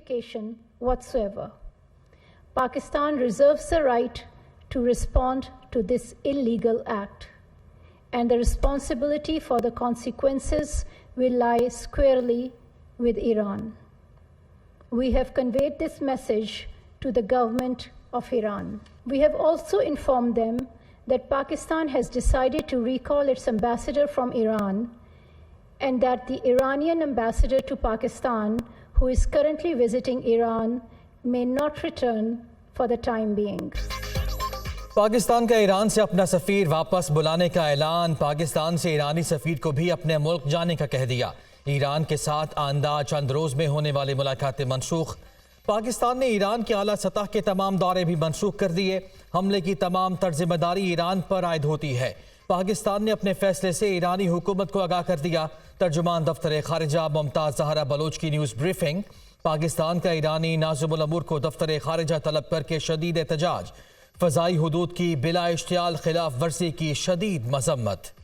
justification whatsoever. Pakistan reserves the right to respond to this illegal act, and the responsibility for the consequences will lie squarely with Iran. We have conveyed this message to the government of Iran. We have also informed them that Pakistan has decided to recall its ambassador from Iran, and that the Iranian ambassador to Pakistan, who is currently visiting Iran, may not return for the time being. Pakistan का Iran से अपना सफ़ीर वापस बुलाने का ऐलान। पाकिस्तान से ईरानी सफ़ीर को भी अपने मुल्क जाने का कह दिया। ईरान के साथ आइंदा चंद रोज़ में होने वाली मुलाकातें मनसूख। पाकिस्तान ने ईरान के आला सतह के तमाम दौरे भी मनसूख कर दिए। हमले की तमाम तर्ज़िम्मेदारी ईरान पर आयद होती है। पाकिस्तान ने अपने फैसले से ईरानी हुकूमत को आगाह कर दिया। तर्जुमान दफ्तर खारिजा मुमताज़ ज़हरा बलोच की न्यूज़ ब्रीफिंग। पाकिस्तान का ईरानी नाज़िमुल अमूर को दफ्तर खारिजा तलब करके शदीद एहतजाज। फ़ज़ाई हुदूद की बिला इश्तियाल खिलाफ वर्जी की शदीद मज़म्मत।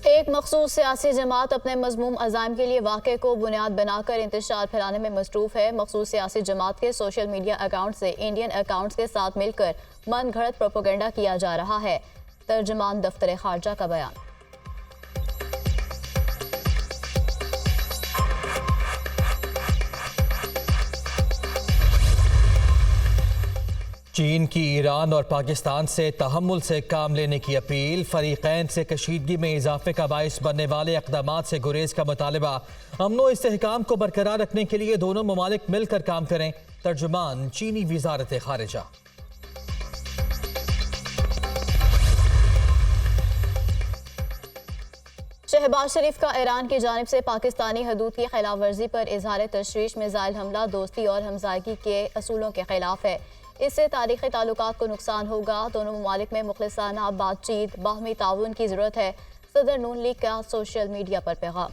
एक मखसूस सियासी जमात अपने मज़मूम अज़ाइम के लिए वाक़े को बुनियाद बनाकर इंतशार फैलाने में मसरूफ़ है। मखसूस सियासी जमात के सोशल मीडिया अकाउंट से इंडियन अकाउंट्स के साथ मिलकर मन घड़त प्रोपेगेंडा किया जा रहा है। तर्जुमान दफ्तर खारजा का बयान। चीन की ईरान और पाकिस्तान से तहम्मुल से काम लेने की अपील। फरीकैन से कशीदगी में इजाफे का बाइस बनने वाले इक़दामात से गुरेज का मुतालबा। अमन व इस्तेहकाम को बरकरार रखने के लिए दोनों ममालिक मिलकर काम करें। तर्जुमान चीनी वज़ारत खारिजा। शहबाज शरीफ का ईरान की जानिब से पाकिस्तानी हदूद की खिलाफ वर्जी पर इजहार तशवीश। मिसाइल हमला दोस्ती और हमसायगी के असूलों के खिलाफ है। इससे तारीख़ी ताल्लुकात को नुकसान होगा। दोनों ममालिक में मुखलिसाना बातचीत बाहमी ताउन की ज़रूरत है। सदर नून लीग का सोशल मीडिया पर पैगाम।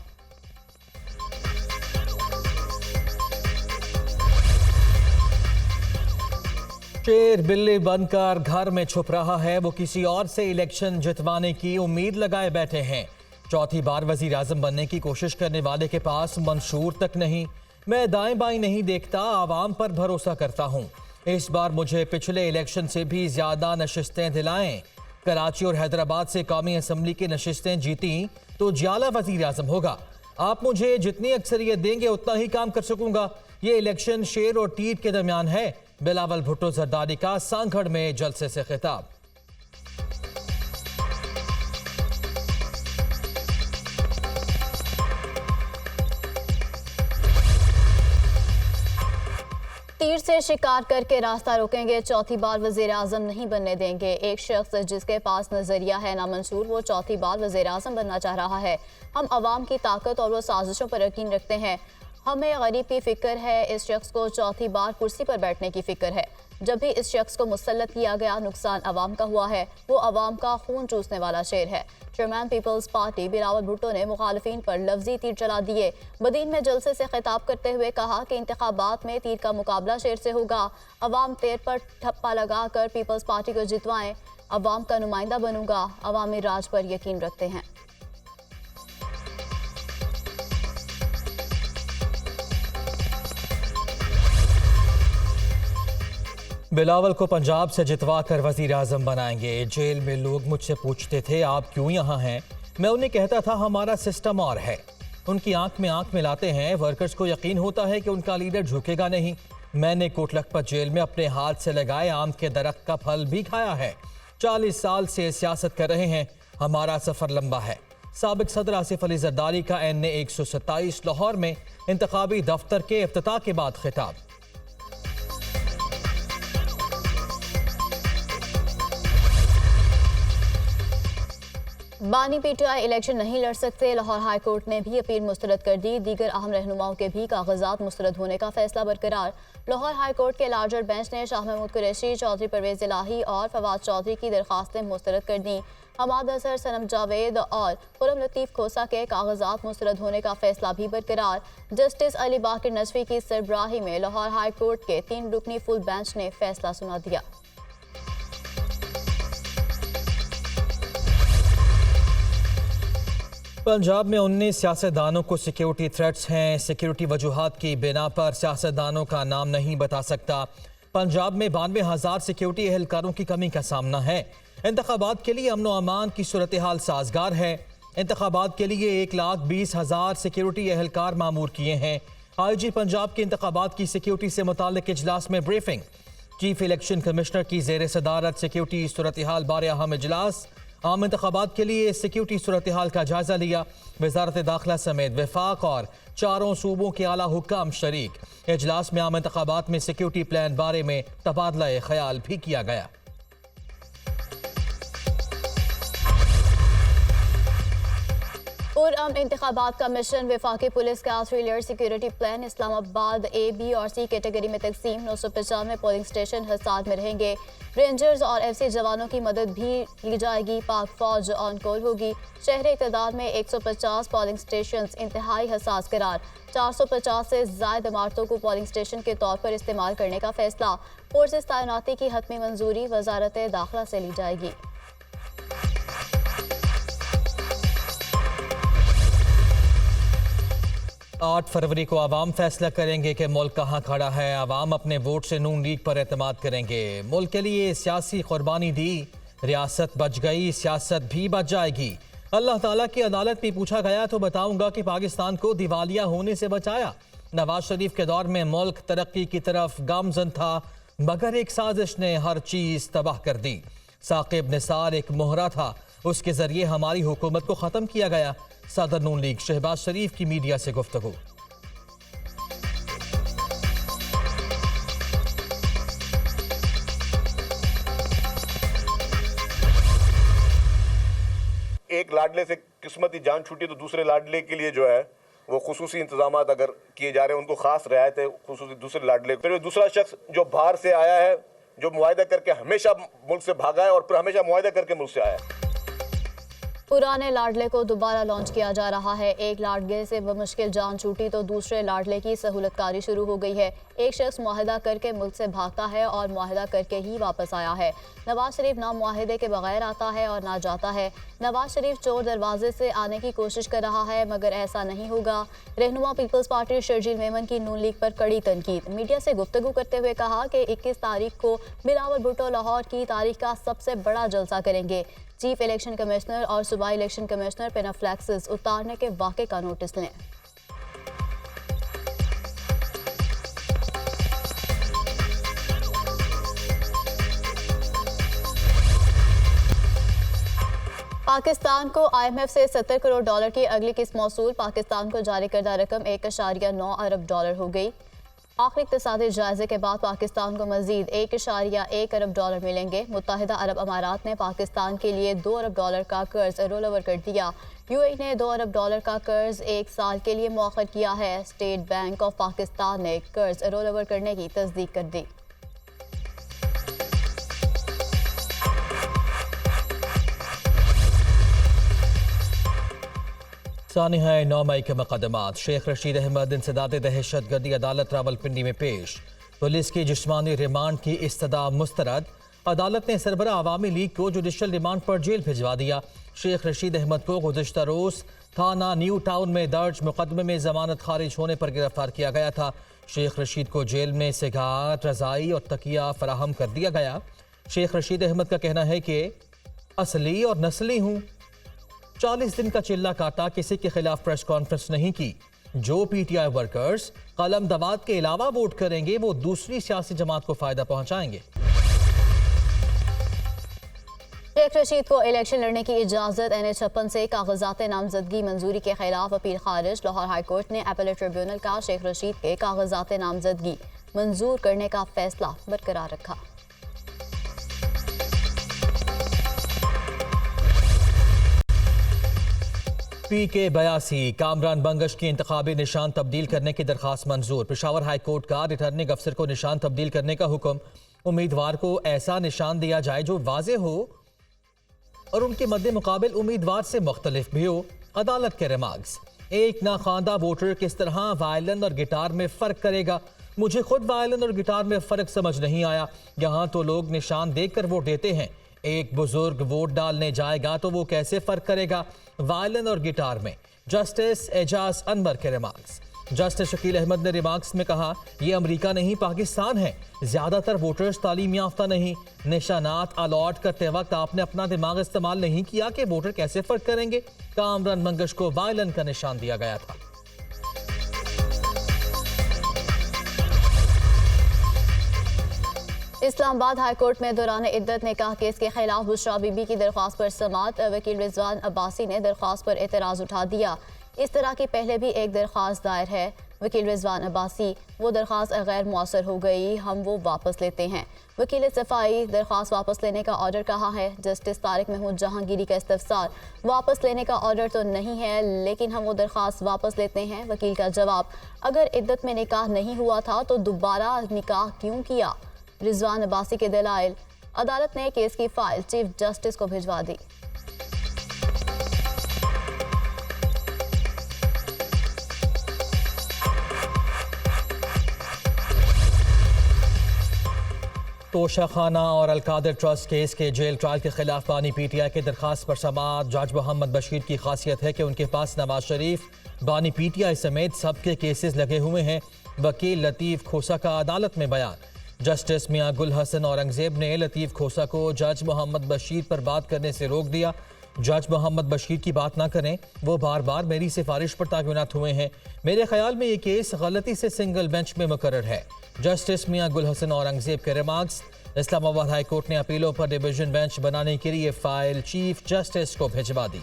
शेर बिल्ली बनकर घर में छुप रहा है। वो किसी और से इलेक्शन जितवाने की उम्मीद लगाए बैठे हैं। चौथी बार वजीर आजम बनने की कोशिश करने वाले के पास मंशूर तक नहीं। मैं दाएं बाएं नहीं देखता, आवाम पर भरोसा करता हूँ। इस बार मुझे पिछले इलेक्शन से भी ज्यादा नशिस्तें दिलाएं। कराची और हैदराबाद से कौमी असम्बली की नशिस्तें जीती तो जियाला वजीर आजम होगा। आप मुझे जितनी अक्सरियत देंगे उतना ही काम कर सकूंगा। ये इलेक्शन शेर और तीर के दरमियान है। बिलावल भुट्टो जरदारी का सांगड़ में जलसे से खिताब। तीर से शिकार करके रास्ता रोकेंगे, चौथी बार वजीर आजम नहीं बनने देंगे। एक शख्स जिसके पास नजरिया है नामंसूर, वो चौथी बार वजीर आजम बनना चाह रहा है। हम अवाम की ताकत और वो साजिशों पर यकीन रखते हैं। हमें गरीब की फिक्र है, इस शख्स को चौथी बार कुर्सी पर बैठने की फिक्र है। जब भी इस शख्स को मुसल्लत किया गया, नुकसान अवाम का हुआ है। वो अवाम का खून चूसने वाला शेर है। Chairman peoples party Bilawal Bhutto ने मुखालिफिन पर लफ्जी तीर चला दिए। बदीन में जलसे से खिताब करते हुए कहा कि इंतखाबात में तीर का मुकाबला शेर से होगा। अवाम तीर पर ठप्पा लगाकर पीपल्स पार्टी को जितवाएं। अवाम का नुमाइंदा बनूंगा। अवामी राज पर यकीन रखते हैं। बिलावल को पंजाब से जितवा कर वजीर आजम बनाएंगे। जेल में लोग मुझसे पूछते थे आप क्यों यहाँ हैं। मैं उन्हें कहता था हमारा सिस्टम और है। उनकी आंख में आंख मिलाते हैं। वर्कर्स को यकीन होता है कि उनका लीडर झुकेगा नहीं। मैंने कोट लखपत जेल में अपने हाथ से लगाए आम के दरख्त का फल भी खाया है। 40 साल से सियासत कर रहे हैं। हमारा सफर लंबा है। साबिक सदर आसिफ अली जरदारी का NA 127 लाहौर में इंतखाबी दफ्तर के इफ्तिताह के बाद खिताब। बानी PTI इलेक्शन नहीं लड़ सकते। लाहौर हाई कोर्ट ने भी अपील मुस्तरद कर दी। दीगर अहम रहनुमाओं के भी कागजात मुस्तरद होने का फैसला बरकरार। लाहौर हाई कोर्ट के लार्जर बेंच ने शाह महमूद कुरैशी, चौधरी परवेज इलाही और फवाद चौधरी की दरखास्तें मुस्तरद कर दी। हमाद अजहर, सनम जावेद और खुरम लतीफ़ खोसा के कागजात मुस्तरद होने का फैसला भी बरकरार। जस्टिस अली बाकिर नजफी की सरबराही में लाहौर हाई कोर्ट के 3 रुकनी फुल बेंच ने फैसला सुना दिया। पंजाब में 19 सियासतदानों को सिक्योरिटी थ्रेट्स हैं। सिक्योरिटी वजूहात की बिना पर सियासतदानों का नाम नहीं बता सकता। पंजाब में 92,000 सिक्योरिटी एहलकारों की कमी का सामना है। इंतखाबात के लिए अमन व अमान की सूरत हाल साजगार है। इंतखाबात के लिए 1,20,000 सिक्योरिटी एहलकार मामूर किए हैं। IG पंजाब के इंतखाबात की सिक्योरिटी से मुताल्लिक इजलास में ब्रीफिंग। चीफ इलेक्शन कमिश्नर की जेर सदारत सिक्योरिटी सूरत हाल बारे अहम इजलास। आम इंतखाबात के लिए सिक्योरिटी सूरत हाल का जायजा लिया। वजारत दाखिला समेत वफाक और 4 सूबों के आला हुक्काम शरीक। इजलास में आम इंतखाबात में सिक्योरिटी प्लान बारे में तबादला ख्याल भी किया गया। और इंतखाबात का मिशन वफाकी पुलिस का 3 layer security plan. Islamabad A, B और C कैटेगरी में तकसीम। 995 पोलिंग स्टेशन हिसार में रहेंगे। रेंजर्स और FC जवानों की मदद भी ली जाएगी। पाक फौज ऑन कॉल होगी। शहर इक़्तिदार में 150 पोलिंग स्टेशन इंतहाई हसास करार। 450 से ज़ायद इमारतों को पोलिंग स्टेशन के तौर पर इस्तेमाल करने का फैसला। फोर्सेस तैनाती की हतमी मंजूरी वजारत दाखिला से ली जाएगी। 8 फरवरी को आवाम फैसला करेंगे कि मुल्क कहाँ खड़ा है। आवाम अपने वोट से नून लीग पर एतमाद करेंगे। मुल्क के लिए सियासी कुर्बानी दी, रियासत बच गई, सियासत भी बच जाएगी। अल्लाह ताला की अदालत में पूछा गया तो बताऊंगा कि पाकिस्तान को दिवालिया होने से बचाया। नवाज शरीफ के दौर में मुल्क तरक्की की तरफ गामजन था, मगर एक साजिश ने हर चीज तबाह कर दी। साकिब निसार एक मोहरा था, उसके जरिए हमारी हुकूमत को खत्म किया गया। सदर नून लीग शहबाज शरीफ की मीडिया से गुफ्तगू। एक लाडले से किस्मती जान छूटी तो दूसरे लाडले के लिए जो है वो खुसूसी इंतजाम अगर किए जा रहे हैं, उनको खास रियायत है खुसूसी दूसरे लाडले। फिर दूसरा शख्स जो बाहर से आया है, जो मुआहदा करके हमेशा मुल्क से भागा है और फिर हमेशा मुआहदा करके मुल्क से आया है। पुराने लाडले को दोबारा लॉन्च किया जा रहा है। एक लाडले से बमुश्किल जान छूटी तो दूसरे लाडले की सहूलतकारी शुरू हो गई है। एक शख्स मुआहदा करके मुल्क से भागता है और मुआहदा करके ही वापस आया है। नवाज शरीफ ना मुआहदे के बगैर आता है और ना जाता है। नवाज शरीफ चोर दरवाजे से आने की कोशिश कर रहा है, मगर ऐसा नहीं होगा। रहनुमा पीपल्स पार्टी शर्जील मेमन की नून लीग पर कड़ी तनकीद। मीडिया से गुफ्तगू करते हुए कहा कि 21 तारीख को बिलावल भुट्टो लाहौर की तारीख का सबसे बड़ा जलसा करेंगे। चीफ इलेक्शन कमिश्नर और सूबाई इलेक्शन कमिश्नर पेनाफ्लेक्सेस उतारने के वाक़े का नोटिस लें। पाकिस्तान को IMF से $70 करोड़ की अगली किस्त मौसूल। पाकिस्तान को जारी करदा रकम 1.9 अरब डॉलर हो गई। आखिरी इक़्तिसादी जायजे के बाद पाकिस्तान को मजीद 1.1 अरब डॉलर मिलेंगे। मुत्तहिदा अरब अमारात ने पाकिस्तान के लिए 2 अरब डॉलर का कर्ज रोल ओवर कर दिया। UAE ने 2 अरब डॉलर का कर्ज 1 साल के लिए मौखर किया है। स्टेट बैंक ऑफ पाकिस्तान ने कर्ज रोल ओवर करने की तस्दीक कर दी। सानिहा 9 मई के मुकदमात। शेख रशीद अहमद इंसदाद दहशत गर्दी अदालत रावलपिंडी में पेश। पुलिस की जिस्मानी रिमांड की इस्तदा मुस्तरद। अदालत ने सरबरा अवामी लीग को जुडिशल रिमांड पर जेल भिजवा दिया। शेख रशीद अहमद को गुज़िश्ता रोज़ थाना न्यू टाउन में दर्ज मुकदमे में जमानत खारिज होने पर गिरफ्तार किया गया था। शेख रशीद को जेल में सिगार, रज़ाई और तकिया फराहम कर दिया गया। शेख रशीद अहमद का कहना है कि असली और नस्ली हूँ। 40 दिन का चिल्ला काटा, किसी के खिलाफ प्रेस कॉन्फ्रेंस नहीं की। जो PTI वर्कर्स कलम दवात के अलावा वोट करेंगे वो दूसरी सियासी जमात को फायदा पहुंचाएंगे। शेख रशीद को इलेक्शन लड़ने की इजाजत। NH-56 से कागजात नामजदगी मंजूरी के खिलाफ अपील खारिज। लाहौर हाईकोर्ट ने अपीलेट ट्रिब्यूनल का शेख रशीद के कागजात नामजदगी मंजूर करने का फैसला बरकरार रखा। PK 82 कामरान बंगश की इंतखाबी निशान तब्दील करने की दरखास्त मंजूर। पेशावर हाई कोर्ट का रिटर्निंग अफसर को निशान तब्दील करने का हुक्म। उम्मीदवार को ऐसा निशान दिया जाए जो वाज़े हो और उनके मद्दे मुकाबिल उम्मीदवार से मुख्तलिफ भी हो। अदालत के रिमार्क्स। एक नाखानदा वोटर किस तरह वायलिन और गिटार में फ़र्क करेगा? मुझे खुद वायलिन और गिटार में फ़र्क समझ नहीं आया। यहाँ तो लोग निशान देखकर वोट देते हैं। एक बुजुर्ग वोट डालने जाएगा तो वो कैसे फर्क करेगा वायलिन और गिटार में। जस्टिस एजाज अनवर के रिमार्क्स। जस्टिस शकील अहमद ने रिमार्क्स में कहा, यह अमेरिका नहीं पाकिस्तान है। ज्यादातर वोटर्स तालीम याफ्ता नहीं। निशानात अलॉट करते वक्त आपने अपना दिमाग इस्तेमाल नहीं किया कि वोटर कैसे फर्क करेंगे। कामरान मंगश को वायलिन का निशान दिया गया था। इस्लामाबाद हाईकोर्ट में दौरान इद्दत निकाह केस के खिलाफ बुशरा बीबी की दरख्वास्त पर समाअत। वकील रिजवान अब्बासी ने दरख्वास्त पर एतराज़ उठा दिया। इस तरह की पहले भी एक दरख्वास्त दायर है। वकील रिजवान अब्बासी, वो दरख्वास्त गैर मौसर हो गई, हम वो वापस लेते हैं। वकील सफाई, दरख्वास्त वापस लेने का ऑर्डर कहाँ है? जस्टिस तारिक महमूद जहांगीरी का इस्तफसार, वापस लेने का ऑर्डर तो नहीं है लेकिन हम वो दरख्वास्त वापस लेते हैं। वकील का जवाब, अगर इद्दत में निकाह नहीं हुआ था तो दोबारा निकाह क्यों किया? रिजवान अब्बासी के दलाइल, अदालत ने केस की फाइल चीफ जस्टिस को भिजवा दी। तोशाखाना और अलकादर ट्रस्ट केस के जेल ट्रायल के खिलाफ बानी पीटीआई की दरखास्त पर समाअत। जज मोहम्मद बशीर की खासियत है कि उनके पास नवाज शरीफ, बानी पीटीआई समेत सबके केसेस लगे हुए हैं। वकील लतीफ़ खोसा का अदालत में बयान। जस्टिस मियां गुल हसन औरंगजेब ने लतीफ़ खोसा को जज मोहम्मद बशीर पर बात करने से रोक दिया। जज मोहम्मद बशीर की बात ना करें, वो बार बार मेरी सिफारिश पर तायुनात हुए हैं। मेरे ख्याल में ये केस गलती से सिंगल बेंच में मुकर्रर है। जस्टिस मियां गुल हसन औरंगजेब के रिमार्क्स। इस्लामाबाद हाई कोर्ट ने अपीलों पर डिवीजन बेंच बनाने के लिए फाइल चीफ जस्टिस को भिजवा दी।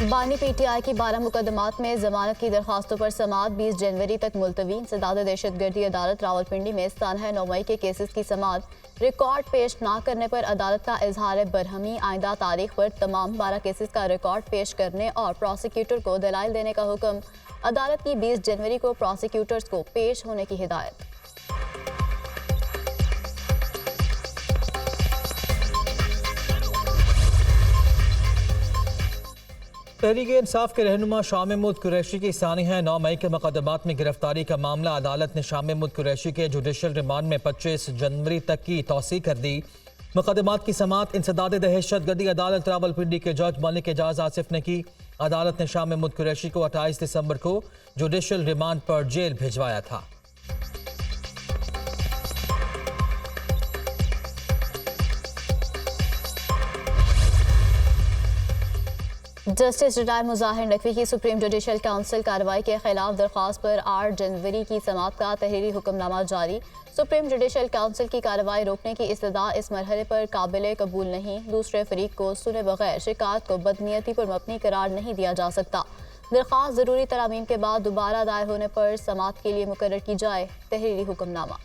बानी पीटीआई की 12 मुकदमात में जमानत की दरखास्तों पर समाअत 20 जनवरी तक मुलतवी। इंसदाद दहशतगर्दी अदालत रावलपिंडी में सानह 9 मई के केसेस की समाअत। रिकॉर्ड पेश ना करने पर अदालत का इजहार बरहमी। आइंदा तारीख पर तमाम 12 केसेस का रिकॉर्ड पेश करने और प्रोसिक्यूटर को दलाइल देने का हुक्म। अदालत की 20 जनवरी को प्रोसिक्यूटर्स को पेश होने की हिदायत। तहरीक-ए-इंसाफ के रहनुमा शाह महमूद कुरैशी की सानिया 9 मई के मुकदमात में गिरफ्तारी का मामला अदालत ने शाह महमूद कुरैशी के जुडिशल रिमांड में 25 जनवरी तक की तौसीह कर दी। मुकदमात की समाअत इंसदाद दहशतगर्दी अदालत रावलपिंडी के जज मलिक एजाज आसिफ ने की। अदालत ने शाह महमूद कुरैशी को 28 दिसंबर को जुडिशल रिमांड पर जेल भिजवाया था। जस्टिस रिटायर मुजाहिर नकवी की सुप्रीम जुडिशल काउंसिल कार्रवाई के खिलाफ दरख्वास्त पर 8 जनवरी की समाअत का तहरीरी हुक्मनामा जारी। सुप्रीम जुडिशल काउंसिल की कार्रवाई रोकने की इस्तदा इस मरहले पर काबिल कबूल नहीं। दूसरे फरीक को सुने बगैर शिकायत को बदनीयती पर मबनी करार नहीं दिया जा सकता। दरख्वास्त जरूरी तरामीम के बाद दोबारा दायर होने पर समाअत के लिए मुकर्रर की जाए। तहरीरी हुक्मनामा।